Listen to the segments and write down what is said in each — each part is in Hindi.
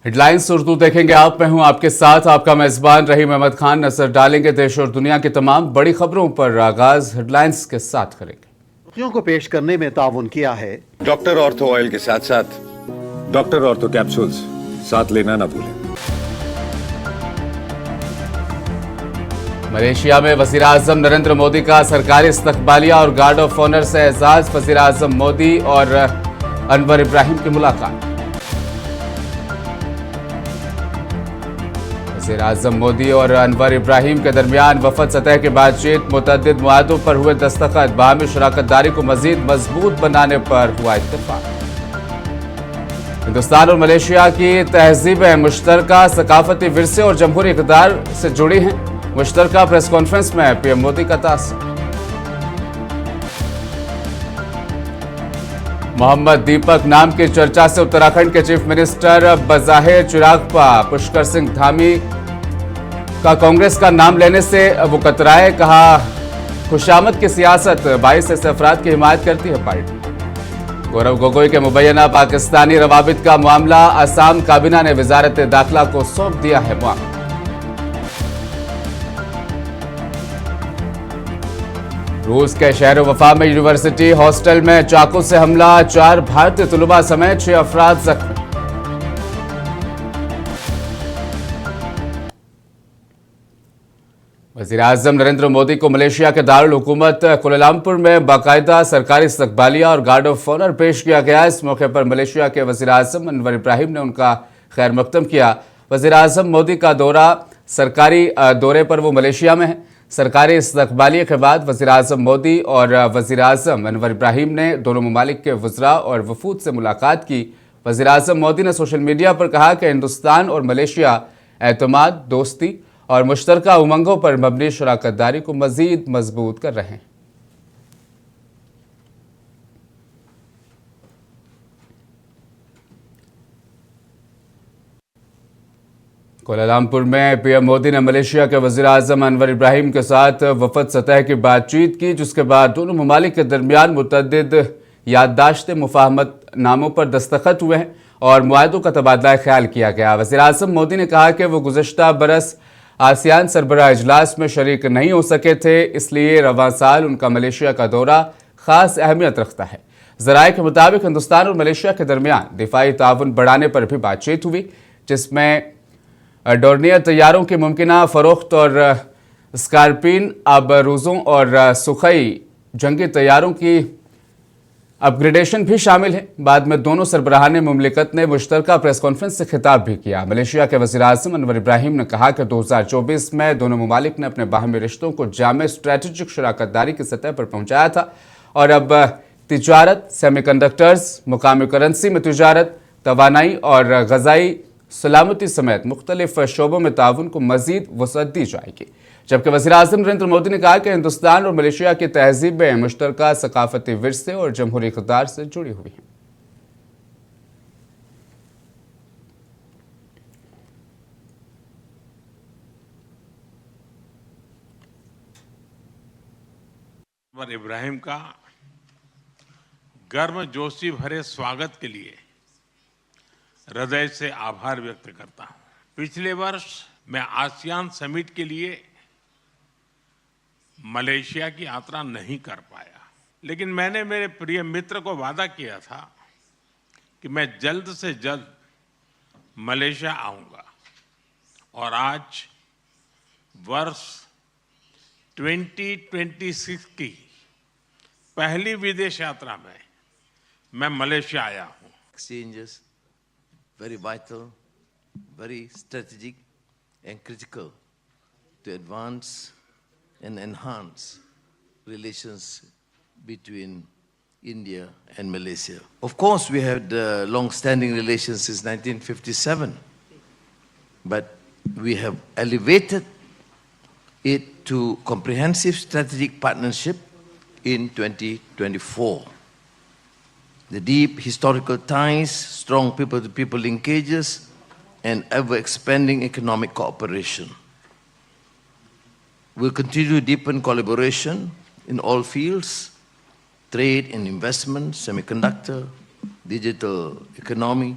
हेडलाइंस उर्दू देखेंगे आप। मैं हूं आपके साथ आपका मेजबान रहीम अहमद खान। नजर डालेंगे देश और दुनिया की तमाम बड़ी खबरों पर। आगाज हेडलाइंस के साथ करेंगे। सुर्खियों को पेश करने में ताउन किया है डॉक्टर ऑर्थो ऑयल के साथ साथ डॉक्टर ऑर्थो कैप्सूल्स साथ लेना ना भूलें। मलेशिया में वज़ीर-ए-आज़म नरेंद्र मोदी का सरकारी इस्तकबालिया और गार्ड ऑफ ऑनर से एजाज। वज़ीर-ए-आज़म मोदी और अनवर इब्राहिम की मुलाकात। वज़ीर-ए-आज़म मोदी और अनवर इब्राहिम के दरमियान वफद सतह की बातचीत। मुतअद्दिद मुआहदों पर हुए दस्तखत। बाहमी शराकत दारी को मजीद मजबूत बनाने पर हुआ इत्तेफाक। हिंदुस्तान और मलेशिया की तहजीबें मुश्तरका सकाफती विरसे और जमहूरी इक़्तिदार से जुड़ी हैं। मुश्तरका प्रेस कॉन्फ्रेंस में पीएम मोदी का तासुर। मोहम्मद दीपक नाम की चर्चा से उत्तराखंड के चीफ मिनिस्टर बज़ाहिर चिरागपा। पुष्कर सिंह धामी का कांग्रेस का नाम लेने से वो कतराए। कहा खुशामद की सियासत 22 ऐसे अफराद की हिमायत करती है पार्टी। गौरव गोगोई के मुबैना पाकिस्तानी रवाबित का मामला। असम काबीना ने वजारत दाखिला को सौंप दिया है मामला। रूस के शहर वफा में यूनिवर्सिटी हॉस्टल में चाकू से हमला। 4 भारतीय तलबा समेत 6 अफराद जख्मी। वज़ीर-ए-आज़म नरेंद्र मोदी को मलेशिया के दारुल हुकूमत कुआलालंपुर में बाकायदा सरकारी इस्तकबालिया और गार्ड ऑफ ऑनर पेश किया गया। इस मौके पर मलेशिया के वज़ीर-ए-आज़म अनवर इब्राहिम ने उनका खैर मकदम किया। वज़ीर-ए-आज़म मोदी का सरकारी दौरे पर वो मलेशिया में है। सरकारी इस्तकबालिया के बाद वज़ीर-ए-आज़म मोदी और वज़ीर-ए-आज़म अनवर इब्राहिम ने दोनों ममालिक के वज़रा और वफूद से मुलाकात की। वज़ीर-ए-आज़म मोदी ने सोशल मीडिया पर कहा कि हिंदुस्तान और मलेशिया एतमाद, दोस्ती और मुश्तरका उमंगों पर मबनी शराकत दारी को मज़ीद मजबूत कर रहे हैं। कुआलालंपुर में पीएम मोदी ने मलेशिया के वज़ीर-ए-आज़म अनवर इब्राहिम के साथ वफद सतह की बातचीत की, जिसके बाद दोनों ममालिक के दरमियान मुतअद्दिद याददाश्त मुफाहमत नामों पर दस्तखत हुए हैं और मुआहदों का तबादला ख्याल किया गया। वज़ीर-ए-आज़म मोदी ने कहा कि वो गुज़श्ता बरस आसियान सरबराह इजलास में शरीक नहीं हो सके थे, इसलिए रवां साल उनका मलेशिया का दौरा ख़ास अहमियत रखता है। ज़राए के मुताबिक हिंदुस्तान और मलेशिया के दरमियान दिफाई ताउन बढ़ाने पर भी बातचीत हुई, जिसमें डोर्नियर तैयारों की मुमकिना फ़रोख्त और स्कॉर्पियन आबरूज़ों और सुखई जंगी तैयारों की अपग्रेडेशन भी शामिल है। बाद में दोनों सरबराहान मुमलिकत ने मुश्तरका प्रेस कॉन्फ्रेंस से खिताब भी किया। मलेशिया के वज़ीर-ए-आज़म अनवर इब्राहिम ने कहा कि 2024 में दोनों ममालिक ने अपने बाहमी रिश्तों को जामे स्ट्रेटेजिक शराकत दारी की सतह पर पहुँचाया था और अब तिजारत, सेमीकंडक्टर्स, मुकामी करेंसी में तिजारत, तवानाई और ग़ज़ाई सलामती समेत मुख्तलिफ शोबों में ताउन को मजीद वसअत दी जाएगी। जबकि वज़ीर-ए-आज़म नरेंद्र मोदी ने कहा कि हिंदुस्तान और मलेशिया की तहजीबें मुश्तरका सकाफती विरसे और जमहूरी इक़्तिदार से जुड़ी हुई हैं। अनवर इब्राहिम का गर्मजोशी भरे स्वागत के लिए हृदय से आभार व्यक्त करता हूं। पिछले वर्ष मैं आसियान समिट के लिए मलेशिया की यात्रा नहीं कर पाया, लेकिन मैंने मेरे प्रिय मित्र को वादा किया था कि मैं जल्द से जल्द मलेशिया आऊंगा और आज वर्ष 2026 की पहली विदेश यात्रा में मैं मलेशिया आया हूं। Exchanges very vital, very strategic and critical to advance and enhance relations between India and Malaysia. Of course, we had long-standing relations since 1957, but we have elevated it to comprehensive strategic partnership in 2024. The deep historical ties, strong people-to-people linkages, and ever-expanding economic cooperation will continue to deepen collaboration in all fields: trade and investment, semiconductor, digital economy,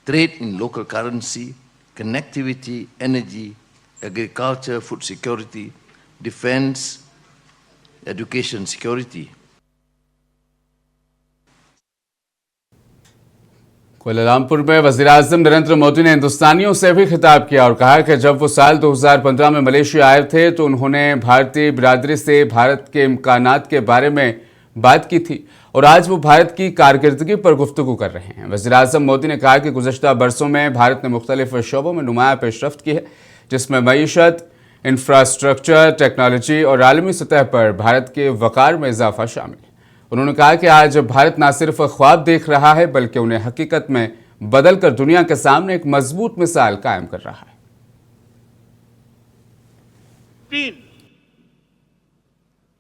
trade in local currency, connectivity, energy, agriculture, food security, defense, education security. Kuala Lumpur में वज़ीर-ए-आज़म नरेंद्र मोदी ने हिंदुस्तानियों से भी खिताब किया और कहा कि जब वो साल 2015 में मलेशिया आए थे तो उन्होंने भारतीय बिरादरी से भारत के इम्कानात के बारे में बात की थी और आज वो भारत की कारकर्दगी पर गुफ्तगू कर रहे हैं। वज़ीर-ए-आज़म मोदी ने कहा कि गुज़श्ता बरसों में भारत ने मुख्तलिफ शोबों में नुमायां पेशरफ्त की है, जिसमें मईशत, इंफ्रास्ट्रक्चर, टेक्नोलॉजी और आलमी सतह पर भारत के वक़ार में इजाफा शामिल है। उन्होंने कहा कि आज भारत न सिर्फ ख्वाब देख रहा है बल्कि उन्हें हकीकत में बदलकर दुनिया के सामने एक मजबूत मिसाल कायम कर रहा है।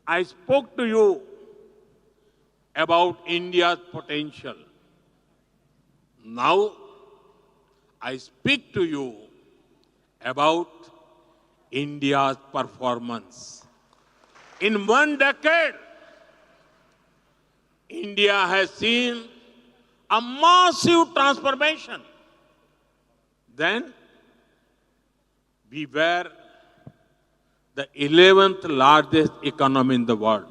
I spoke to you about India's potential. Now I speak to you about India's performance. In one decade, India has seen a massive transformation. Then we were the 11th largest economy in the world.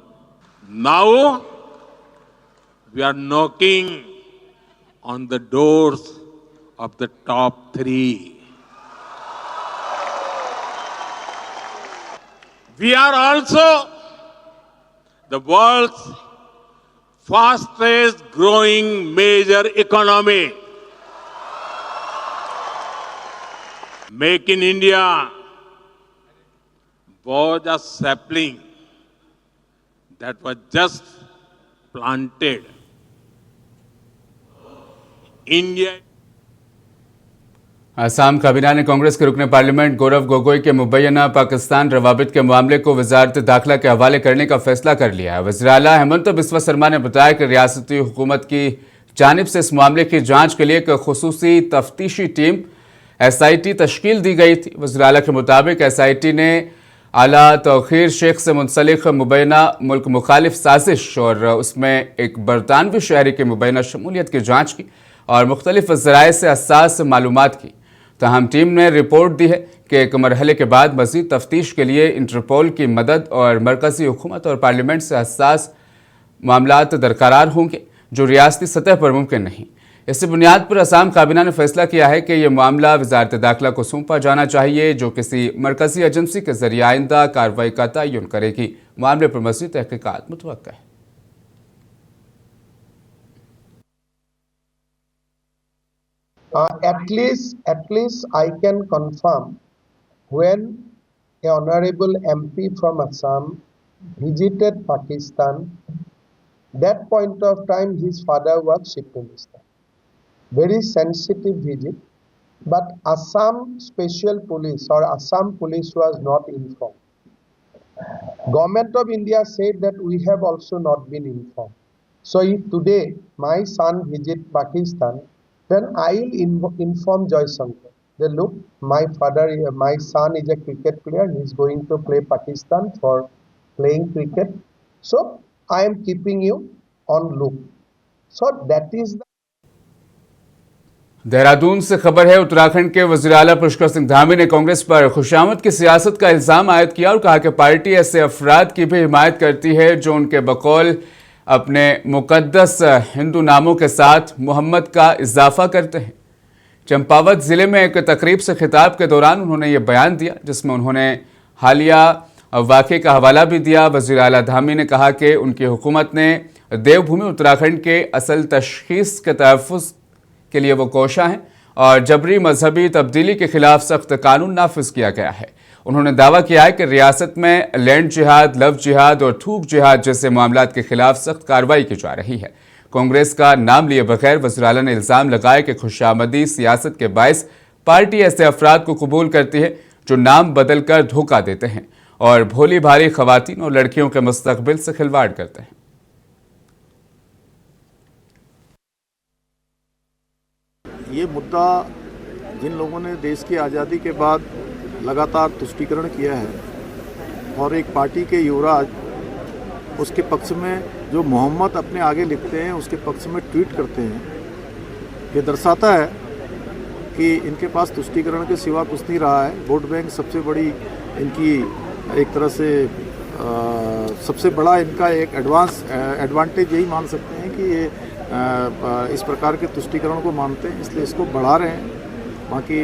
Now we are knocking on the doors of the top 3. We are also the world's fastest growing major economy. Make in India was a sapling that was just planted. India. Assam काबीना ने कांग्रेस के रुकने पार्लियामेंट गौरव गोगोई के मुबैना पाकिस्तान रवाबित के मामले को वजारत दाखिला के हवाले करने का फैसला कर लिया है। वज़ीर आला हेमंत बिस्वा शर्मा ने बताया कि रियासती हुकूमत की जानिब से इस मामले की जांच के लिए एक खुसूसी तफ्तीशी टीम SIT तश्कील दी गई थी। वज़ीर आला के मुताबिक SIT ने आला तौखीर शेख से मुंसलिक मुबैना मुल्क मुखालिफ साजिश और उसमें एक बरतानवी शहरी की मुबैना शमूलियत की जाँच की और मुख्तलिफ ज़राए से हसास मालूमात की। तहम टीम ने रिपोर्ट दी है कि एक मरहले के बाद मज़ीद तफ्तीश के लिए इंटरपोल की मदद और मरकज़ी हुकूमत और पार्लियामेंट से हसास मामलात दरकार होंगे जो रियासती सतह पर मुमकिन नहीं। इसी बुनियाद पर असम काबीना ने फैसला किया है कि यह मामला वजारत दाखिला को सौंपा जाना चाहिए जो किसी मरकज़ी एजेंसी के जरिए आइंदा कार्रवाई का तयन करेगी। मामले पर मज़ीद तहक़ीक़ात मुतवक्का है। At least I can confirm when a honorable MP from Assam visited Pakistan, that point of time his father was Chief Minister. Very sensitive visit, but Assam Special Police or Assam Police was not informed. Government of India said that we have also not been informed. So if today my son visit Pakistan, then I will inform Joy Shankar that look, my son is a cricket player. He is going to play Pakistan for playing cricket. So I am keeping you on look. So that is the. Dehradun से खबर है, उत्तराखंड के वज़ीर आला पुष्कर सिंह धामी ने कांग्रेस पर खुशामद की सियासत का इल्ज़ाम आयद किया और कहा कि पार्टी ऐसे अफराद की भी हिमायत करती है जो उनके बकौल अपने मुकद्दस हिंदू नामों के साथ मोहम्मद का इजाफा करते हैं। चंपावत ज़िले में एक तकरीब से खिताब के दौरान उन्होंने ये बयान दिया जिसमें उन्होंने हालिया वाक़े का हवाला भी दिया। वज़ीर आला धामी ने कहा कि उनकी हुकूमत ने देवभूमि उत्तराखंड के असल तशख़ीस के तहफ़्फ़ुज़ के लिए वो कोशा हैं और जबरी मजहबी तब्दीली के खिलाफ सख्त कानून नाफिज किया गया है। उन्होंने दावा किया है कि रियासत में लैंड जिहाद, लव जिहाद और थूक जिहाद जैसे मामलात के खिलाफ सख्त कार्रवाई की जा रही है। कांग्रेस का नाम लिए बगैर वज़ीर आला ने इल्ज़ाम लगाया कि खुशामदी सियासत के बायस पार्टी ऐसे अफराद को कबूल करती है जो नाम बदल कर धोखा देते हैं और भोली भाली खवातीन और लड़कियों के मुस्तकबिल से खिलवाड़ करते हैं। ये मुद्दा जिन लोगों ने देश की आज़ादी के बाद लगातार तुष्टीकरण किया है और एक पार्टी के युवराज उसके पक्ष में जो मोहम्मद अपने आगे लिखते हैं उसके पक्ष में ट्वीट करते हैं, ये दर्शाता है क्योंकि इनके पास तुष्टीकरण के सिवा कुछ नहीं रहा है। वोट बैंक सबसे बड़ी इनकी एक तरह से सबसे बड़ा इनका एक एडवांटेज यही मान सकते हैं कि ये इस प्रकार के तुष्टीकरण को मानते हैं, इसलिए इसको बढ़ा रहे हैं। बाकी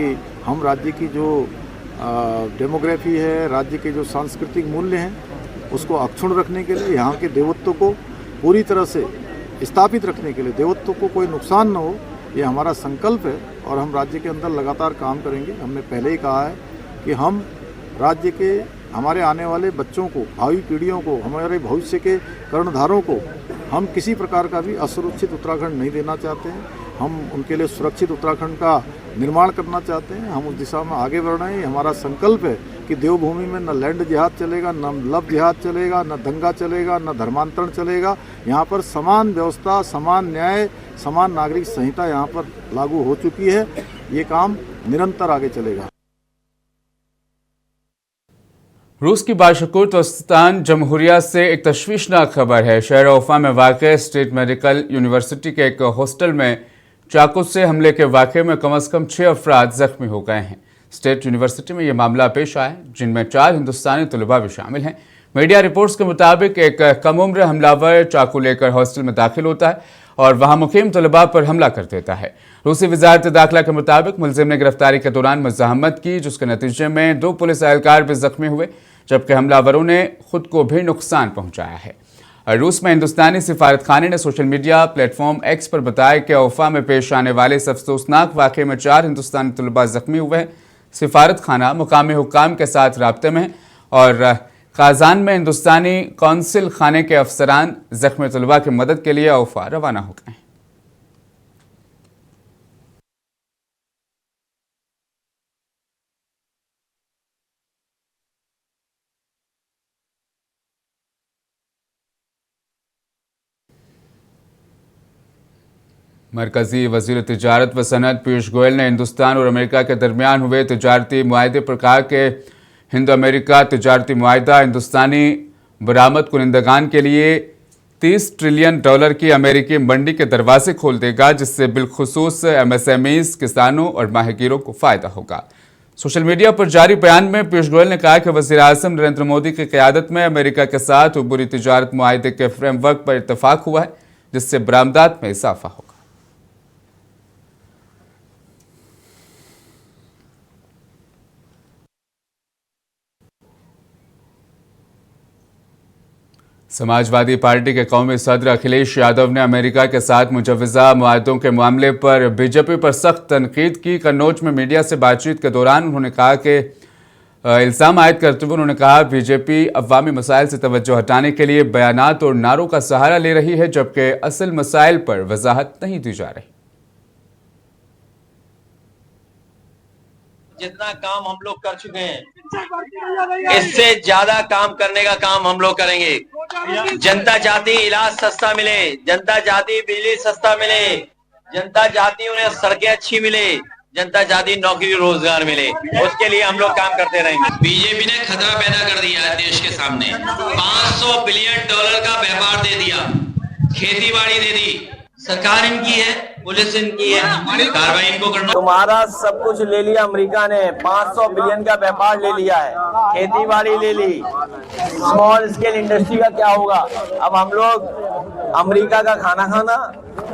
हम राज्य की जो डेमोग्राफी है, राज्य के जो सांस्कृतिक मूल्य हैं, उसको अक्षुण्ण रखने के लिए, यहाँ के देवत्व को पूरी तरह से स्थापित रखने के लिए, देवत्व को कोई नुकसान न हो, ये हमारा संकल्प है और हम राज्य के अंदर लगातार काम करेंगे। हमने पहले ही कहा है कि हम राज्य के हमारे आने वाले बच्चों को, भावी पीढ़ियों को, हमारे भविष्य के कर्णधारों को हम किसी प्रकार का भी असुरक्षित उत्तराखंड नहीं देना चाहते हैं। हम उनके लिए सुरक्षित उत्तराखंड का निर्माण करना चाहते हैं। हम उस दिशा में आगे बढ़ रहे हैं। हमारा संकल्प है कि देवभूमि में न लैंड जिहाद चलेगा, न लव जिहाद चलेगा, न दंगा चलेगा, न धर्मांतरण चलेगा। यहाँ पर समान व्यवस्था, समान न्याय, समान नागरिक संहिता यहाँ पर लागू हो चुकी है। ये काम निरंतर आगे चलेगा। रूस की बाशकुर तुर्कस्तान जमहूरिया से एक तशवीशनाक खबर है। शहर उफा में वाक़ स्टेट मेडिकल यूनिवर्सिटी के एक हॉस्टल में चाकू से हमले के वाक़े में कम से कम 6 अफराद जख्मी हो गए हैं। स्टेट यूनिवर्सिटी में यह मामला पेश आया, जिनमें 4 हिंदुस्तानी तलबा भी शामिल हैं। मीडिया रिपोर्ट्स के मुताबिक एक कम उम्र हमलावर चाकू लेकर हॉस्टल में दाखिल होता है और वहां मुकीम तलबा पर हमला कर देता है। रूसी वजारत दाखिला के मुताबिक मुलजिम ने गिरफ्तारी के दौरान मज़ाहमत की, जिसके नतीजे में 2 पुलिस एहलकार भी जख्मी हुए, जबकि हमलावरों ने खुद को भी नुकसान पहुंचाया है। रूस में हिंदुस्तानी सिफारतखाने ने सोशल मीडिया प्लेटफॉर्म एक्स पर बताया कि उफा में पेश आने वाले इस अफसोसनाक वाक़े में 4 हिंदुस्तानी तलबा जख्मी हुए हैं। सिफारतखाना मुकामी हुक्काम के साथ राब्ते में और काजान में हिंदुस्तानी कौंसिल खाने के अफसरान जख्मी तलबा की मदद के लिए उफा रवाना हो गए। मरकजी वजीर तिजारत व सनत पीयूष गोयल ने हिंदुस्तान और अमेरिका के दरमियान हुए तिजारती मुआहदे पर कहा कि हिंद अमेरिका तिजारती मुआहदा हिंदुस्तानी बरामद कुनिंदगान के लिए $30 ट्रिलियन की अमेरिकी मंडी के दरवाजे खोल देगा, जिससे बिलखुसूस MSMEs, किसानों और माहिगीरों को फ़ायदा होगा। सोशल मीडिया पर जारी बयान में पीयूष गोयल ने कहा कि वज़ीर-ए-आज़म नरेंद्र मोदी की क़यादत में अमेरिका के साथ उबूरी तिजारत मुआहदे के फ्रेमवर्क पर इत्तफाक हुआ है, जिससे बरामदात में इजाफा होगा। समाजवादी पार्टी के कौमी सदर अखिलेश यादव ने अमेरिका के साथ मुजव्वज़ा मुआहदों के मामले पर बीजेपी पर सख्त तनकीद की। कन्नौज में मीडिया से बातचीत के दौरान उन्होंने कहा कि इल्ज़ाम आयद करते हुए उन्होंने कहा बीजेपी अवामी मसाइल से तवज्जो हटाने के लिए बयानात और नारों का सहारा ले रही है, जबकि असल मसाइल पर वजाहत नहीं दी जा रही। जितना काम हम लोग कर चुके हैं, इससे ज्यादा काम करने का काम हम लोग करेंगे। जनता चाहती इलाज सस्ता मिले, जनता चाहती बिजली सस्ता मिले, जनता चाहती उन्हें सड़कें अच्छी मिले, जनता चाहती नौकरी रोजगार मिले। उसके लिए हम लोग काम करते रहेंगे। बीजेपी ने खतरा पैदा कर दिया है देश के सामने। $500 बिलियन का व्यापार दे दिया, खेती बाड़ी दे दी। सरकार इनकी है, पुलिस इनकी है, कार्रवाई इनको करना। तुम्हारा सब कुछ ले लिया अमेरिका ने, 500 बिलियन का व्यापार ले लिया है, खेती बाड़ी ले ली, स्मॉल स्केल इंडस्ट्री का क्या होगा? अब हम लोग अमेरिका का खाना खाना,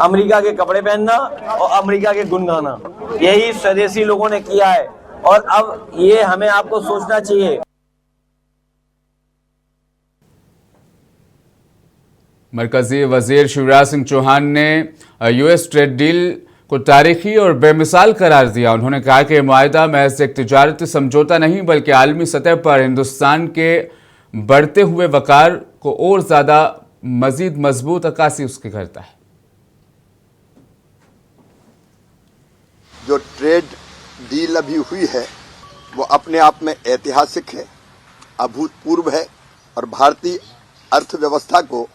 अमेरिका के कपड़े पहनना और अमेरिका के गुन गाना, यही स्वदेशी लोगों ने किया है। और अब ये हमें आपको सोचना चाहिए। मरकजी वजीर शिवराज सिंह चौहान ने US ट्रेड डील को तारीखी और बेमिसाल करार दिया। उन्होंने कहा कि मुआहदा महज एक तिजारती समझौता नहीं, बल्कि आलमी सतह पर हिंदुस्तान के बढ़ते हुए वकार को और ज़्यादा मजीद मजबूत अक्कासी उसकी करता है। जो ट्रेड डील अभी हुई है वो अपने आप में ऐतिहासिक है, अभूतपूर्व है और भारतीय अर्थव्यवस्था को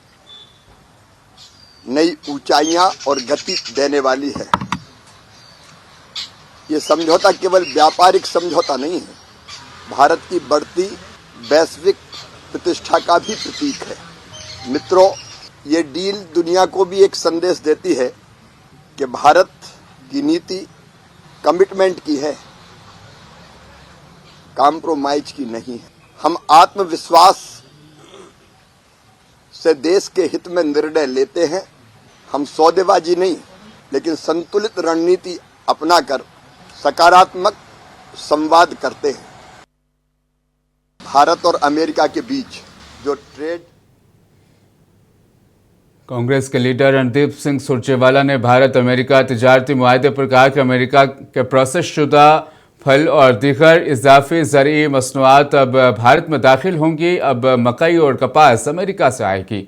नई ऊंचाइयां और गति देने वाली है। ये समझौता केवल व्यापारिक समझौता नहीं है, भारत की बढ़ती वैश्विक प्रतिष्ठा का भी प्रतीक है। मित्रों, ये डील दुनिया को भी एक संदेश देती है कि भारत की नीति कमिटमेंट की है, कॉम्प्रोमाइज की नहीं है। हम आत्मविश्वास से देश के हित में निर्णय लेते हैं। हम सौदेबाजी नहीं, लेकिन संतुलित रणनीति अपनाकर सकारात्मक संवाद करते हैं। भारत और अमेरिका के बीच जो ट्रेड कांग्रेस के लीडर रणदीप सिंह सुरजेवाला ने भारत अमेरिका तिजारती मुआहदे पर कहा कि अमेरिका के प्रोसेस शुदा फल और दीगर इजाफी ज़रूरी मसनूआत अब भारत में दाखिल होंगी। अब मकई और कपास अमेरिका से आएगी,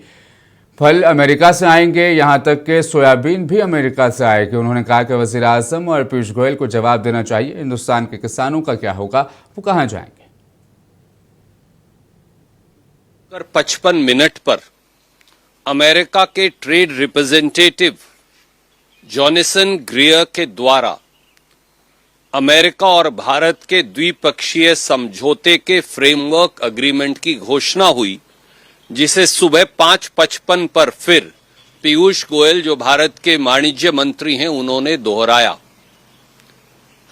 फल अमेरिका से आएंगे, यहाँ तक कि सोयाबीन भी अमेरिका से आएगी। उन्होंने कहा कि वज़ीर आज़म और पीयूष गोयल को जवाब देना चाहिए, हिंदुस्तान के किसानों का क्या होगा, वो कहाँ जाएंगे। 55 मिनट पर अमेरिका के ट्रेड रिप्रेजेंटेटिव जॉनसन ग्रियर के द्वारा अमेरिका और भारत के द्विपक्षीय समझौते के फ्रेमवर्क एग्रीमेंट की घोषणा हुई, जिसे सुबह 5:55 पर फिर पीयूष गोयल जो भारत के वाणिज्य मंत्री हैं उन्होंने दोहराया।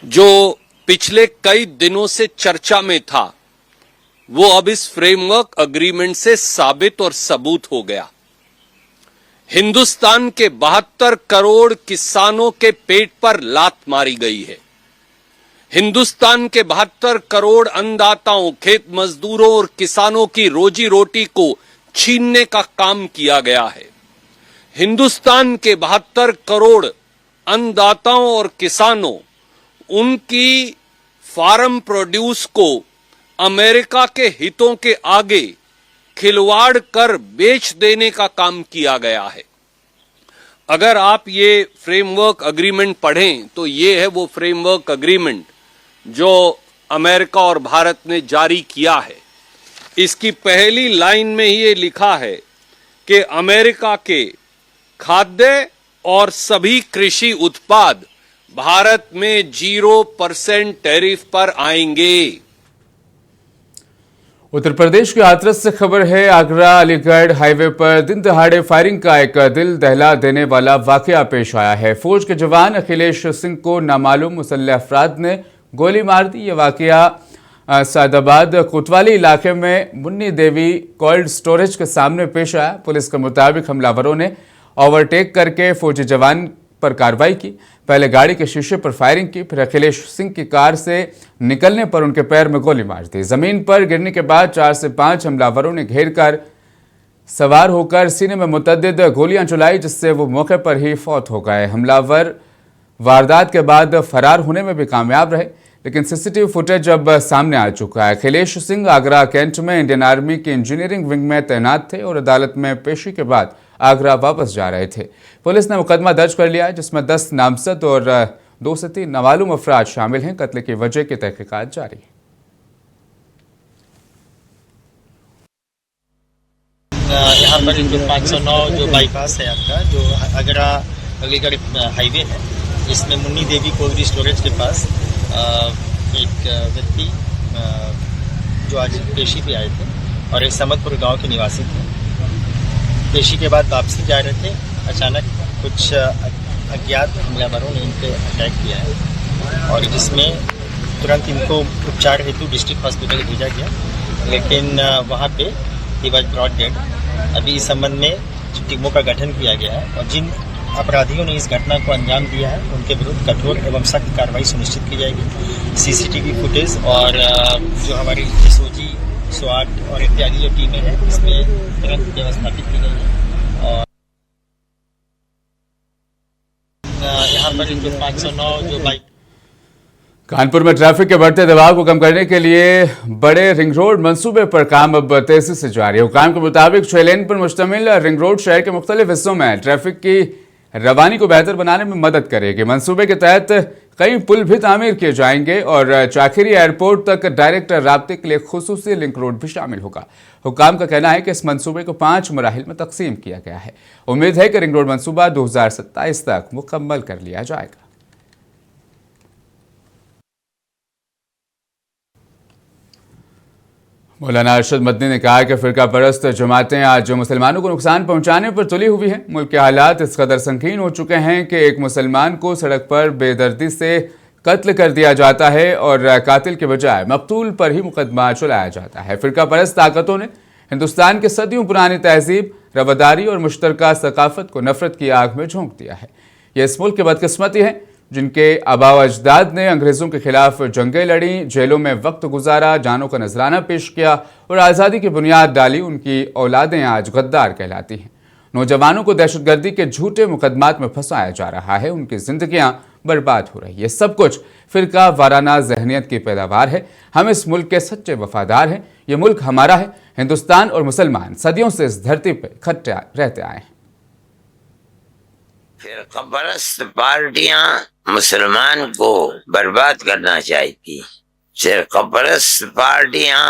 जो पिछले कई दिनों से चर्चा में था वो अब इस फ्रेमवर्क एग्रीमेंट से साबित और सबूत हो गया। हिंदुस्तान के 72 करोड़ किसानों के पेट पर लात मारी गई है। हिंदुस्तान के 72 करोड़ अन्नदाताओं, खेत मजदूरों और किसानों की रोजी रोटी को छीनने का काम किया गया है। हिंदुस्तान के 72 करोड़ अन्नदाताओं और किसानों, उनकी फार्म प्रोड्यूस को अमेरिका के हितों के आगे खिलवाड़ कर बेच देने का काम किया गया है। अगर आप ये फ्रेमवर्क एग्रीमेंट पढ़ें तो ये है वो फ्रेमवर्क एग्रीमेंट जो अमेरिका और भारत ने जारी किया है। इसकी पहली लाइन में ही ये लिखा है कि अमेरिका के खाद्य और सभी कृषि उत्पाद भारत में 0% टैरिफ पर आएंगे। उत्तर प्रदेश के हाथरस से खबर है। आगरा अलीगढ़ हाईवे पर दिन दहाड़े फायरिंग का एक दिल दहला देने वाला वाकया पेश आया है। फौज के जवान अखिलेश सिंह को नामालूम मुसल्लह अफराद ने गोली मार दी। ये वाकया सादाबाद कोतवाली इलाके में मुन्नी देवी कोल्ड स्टोरेज के सामने पेश आया। पुलिस के मुताबिक हमलावरों ने ओवरटेक करके फौजी जवान पर कार्रवाई की। पहले गाड़ी के शीशे पर फायरिंग की, फिर अखिलेश सिंह की कार से निकलने पर उनके पैर में गोली मार दी। जमीन पर गिरने के बाद 4 से 5 हमलावरों ने घेर कर सवार होकर सीने में मुतअद्दिद गोलियां चलाई, जिससे वो मौके पर ही फौत हो गए। हमलावर वारदात के बाद फरार होने में भी कामयाब रहे, लेकिन सीसीटीवी फुटेज अब सामने आ चुका है। अखिलेश सिंह आगरा कैंट में इंडियन आर्मी की इंजीनियरिंग विंग में तैनात थे और अदालत में पेशी के बाद आगरा वापस जा रहे थे। पुलिस ने मुकदमा दर्ज कर लिया, जिसमें 10 नामजद और 2 से 3 नामालूम अफराद शामिल हैं। कत्ल की वजह की तहकीकात जारी है। यहाँ पर जो 509 जो बाईपास है आपका, जो आगरा अलीगढ़ हाईवे है, इसमें मुन्नी देवी कोल्ड स्टोरेज के पास एक व्यक्ति जो आज पेशी पे आए थे और एक समतपुर गांव के निवासी थे। पेशी के बाद वापसी जा रहे थे, अचानक कुछ अज्ञात हमलावरों ने इन पर अटैक किया है और जिसमें तुरंत इनको उपचार हेतु डिस्ट्रिक्ट हॉस्पिटल भेजा गया, लेकिन वहाँ पे ही वॉज ब्रॉट डेड। अभी इस संबंध में टीमों का गठन किया गया है और जिन अपराधियों ने इस घटना को अंजाम दिया है उनके विरुद्ध कठोर एवं सख्त कार्रवाई सुनिश्चित की जाएगी। सीसीटीवी फुटेज और जो हमारी एसओजी, स्वाट और इत्यादि जो टीमें हैं इसमें तुरंत व्यवस्थापित की गई है। और यहाँ पर जो 509 जो बाइक कानपुर में ट्रैफिक के बढ़ते दबाव को कम करने के लिए बड़े रिंग रोड मंसूबे पर काम अब तेजी से जारी है। हुकाम के मुताबिक 6 लेन पर मुश्तमिल रिंग रोड शहर के मुख्तलिफ हिस्सों में ट्रैफिक की रवानी को बेहतर बनाने में मदद करेगी। मंसूबे के तहत कई पुल भी तामीर किए जाएंगे और चाखिरी एयरपोर्ट तक डायरेक्ट राब्ते के लिए खुसूसी लिंक रोड भी शामिल होगा। हुकाम का कहना है कि इस मंसूबे को 5 मराहिल में तकसीम किया गया है। उम्मीद है कि रिंग रोड मंसूबा 2027 तक मुकम्मल कर लिया जाएगा। मौलाना अरशद मदनी ने कहा कि फिरका परस्त जमातें आज मुसलमानों को नुकसान पहुंचाने पर तुली हुई हैं। मुल्क के हालात इस कदर संगीन हो चुके हैं कि एक मुसलमान को सड़क पर बेदर्दी से कत्ल कर दिया जाता है और कातिल के बजाय मकतूल पर ही मुकदमा चलाया जाता है। फिरका परस्त ताकतों ने हिंदुस्तान के सदियों पुरानी तहजीब, रवादारी और मुश्तरका सकाफत को नफरत की आग में झोंक दिया है। ये इस मुल्क की बदकिस्मती है जिनके आबाव अजदाद ने अंग्रेजों के खिलाफ जंगें लड़ी, जेलों में वक्त गुजारा, जानों का नजराना पेश किया और आज़ादी की बुनियाद डाली। उनकी औलादें आज गद्दार कहलाती हैं। नौजवानों को दहशतगर्दी के झूठे मुकदमात में फंसाया जा रहा है, उनकी जिंदगियां बर्बाद हो रही है। सब कुछ फिरका वाराना जहनियत की पैदावार है। हम इस मुल्क के सच्चे वफादार हैं। ये मुल्क हमारा है। हिंदुस्तान और मुसलमान सदियों से इस धरती पर इकट्ठे रहते आए हैं। फिरका परस्त पार्टियां मुसलमान को बर्बाद करना चाहती। फिरका परस्त पार्टियां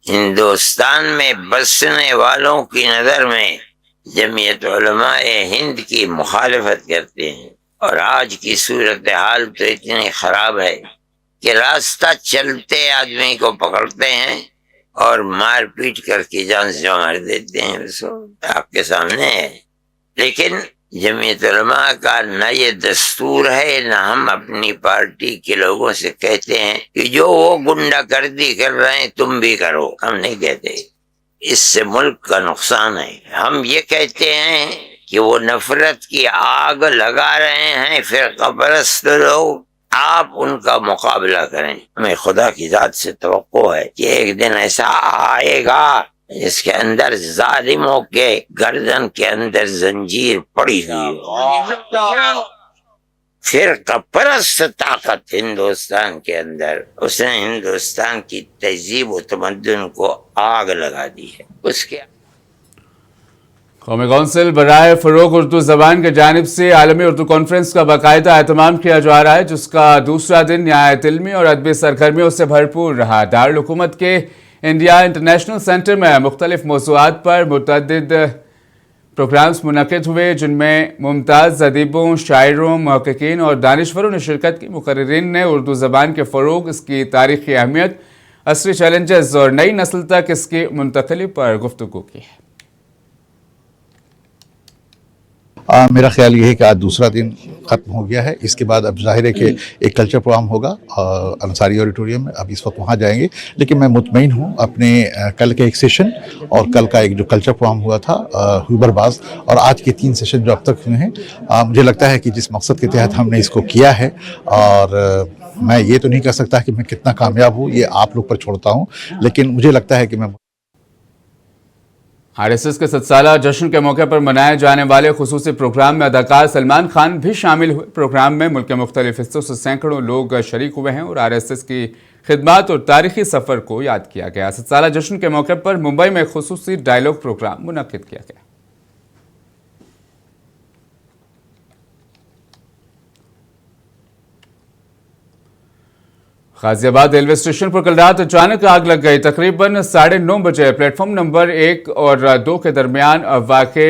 हिंदुस्तान में बसने वालों की नजर में जमीयत उलमाए हिंद की मुखालिफत करते हैं। और आज की सूरत हाल तो इतनी खराब है कि रास्ता चलते आदमी को पकड़ते हैं और मार पीट करके जान से मार देते हैं। उसको आपके सामने है। लेकिन जमीयत उलमा का न ये दस्तूर है, न हम अपनी पार्टी के लोगों से कहते हैं कि जो वो गुंडागर्दी कर रहे हैं तुम भी करो। हम नहीं कहते, इससे मुल्क का नुकसान है। हम ये कहते हैं कि वो नफरत की आग लगा रहे हैं फिरका परस्त लोग, आप उनका मुकाबला करें। हमें खुदा की जात से तवक्को है कि एक दिन ऐसा आएगा इसके अंदर जालिमों के गर्दन के अंदर जंजीर पड़ी हुई। फिरका परस्त ताकत हिंदुस्तान के अंदर, उसने हिंदुस्तान की तहजीब व तमद्दुन को आग लगा दी है। उसके कौमी कौंसिल बराए फरोग उर्दू ज़बान की जानिब से आलमी उर्दू कॉन्फ्रेंस का बाकायदा एहतमाम किया जा रहा है, जिसका दूसरा दिन नहायत इल्मी और अदबी सरगर्मियों से भरपूर रहा। दारुल हुकूमत के इंडिया इंटरनेशनल सेंटर में मुख्तलिफ मौज़ूआत पर मुतअद्दिद प्रोग्राम्स मुनक़िद हुए, जिनमें मुमताज़ अदीबों, शायरों, मुहक्किकीन और दानिश्वरों ने शिरकत की। मुकर्रिरीन ने उर्दू ज़बान के फ़रोग, इसकी तारीख़ी अहमियत, असरी चैलेंजेस और नई नस्ल तक इसकी मुंतक़ली पर गुफ्तगू की है। मेरा ख्याल ये है कि आज दूसरा दिन ख़त्म हो गया है। इसके बाद अब जाहिर है कि एक कल्चर प्रोग्राम होगा अंसारी ऑडिटोरियम में। अब इस वक्त वहाँ जाएंगे, लेकिन मैं मुतमईन हूँ अपने कल के एक सेशन और कल का एक जो कल्चर प्रोग्राम हुआ था हुबरबाज और आज के 3 सेशन जो अब तक हुए हैं, मुझे लगता है कि जिस मकसद के तहत हमने इसको किया है, और मैं ये तो नहीं कह सकता कि मैं कितना कामयाब हूँ, ये आप लोग पर छोड़ता हूँ, लेकिन मुझे लगता है कि मैं RSS के 7 साला जश्न के मौके पर मनाए जाने वाले खुसूसी प्रोग्राम में अदाकार सलमान खान भी शामिल हुए। प्रोग्राम में मुल्क के मुख्तलिफ हिस्सों से सैकड़ों लोग शरीक हुए हैं और RSS की खिदमात और तारीखी सफ़र को याद किया गया। 7 साला जश्न के मौके पर मुंबई में खुसूसी डायलॉग प्रोग्राम मुनक़िद किया गया। गाजियाबाद रेलवे स्टेशन पर कल रात अचानक आग लग गई। तकरीबन 9:30 बजे प्लेटफॉर्म नंबर 1 और 2 के दरमियान वाक़े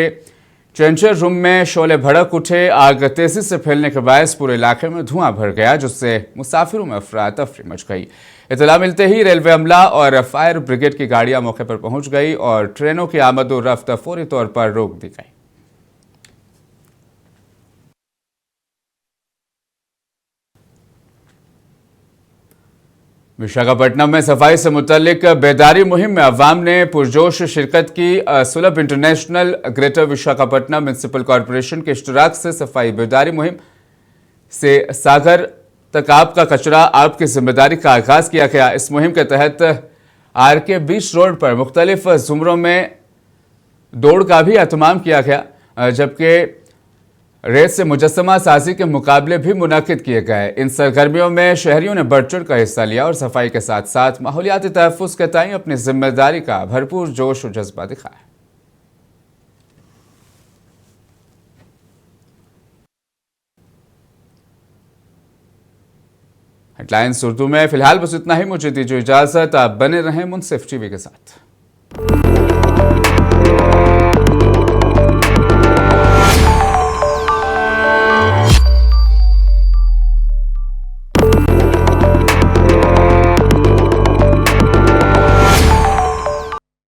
चेंजर रूम में शोले भड़क उठे। आग तेजी से फैलने के बायस पूरे इलाके में धुआं भर गया, जिससे मुसाफिरों में अफरा तफरी मच गई। इतला मिलते ही रेलवे अमला और फायर ब्रिगेड की गाड़ियां मौके पर पहुंच गई और ट्रेनों की आमद और रफ्त फौरी तौर पर रोक दी गई। विशाखापट्टनम में सफाई से मुतल्लिक बेदारी मुहिम में अवाम ने पुरजोश शिरकत की। सुलभ international greater Visakhapatnam municipal corporation के इश्तराक से सफाई बेदारी मुहिम से सागर तक आपका कचरा आपकी जिम्मेदारी का आगाज किया गया। इस मुहिम के तहत RK बीच रोड पर मुख्तलिफ जुमरों में दौड़ का भी एहतमाम किया गया, जबकि रेत से मुजस्समा साजी के मुकाबले भी मुनक़िद किए गए। इन सरगर्मियों में शहरियों ने बढ़ चढ़ कर हिस्सा लिया और सफाई के साथ साथ माहौलियाती तहफ़्फ़ुज़ के तय अपनी जिम्मेदारी का भरपूर जोश और जज्बा दिखाया। हेडलाइंस उर्दू में फिलहाल बस इतना ही। मुझे दीजिए इजाज़त। आप बने रहें मुनसिफ टीवी के साथ।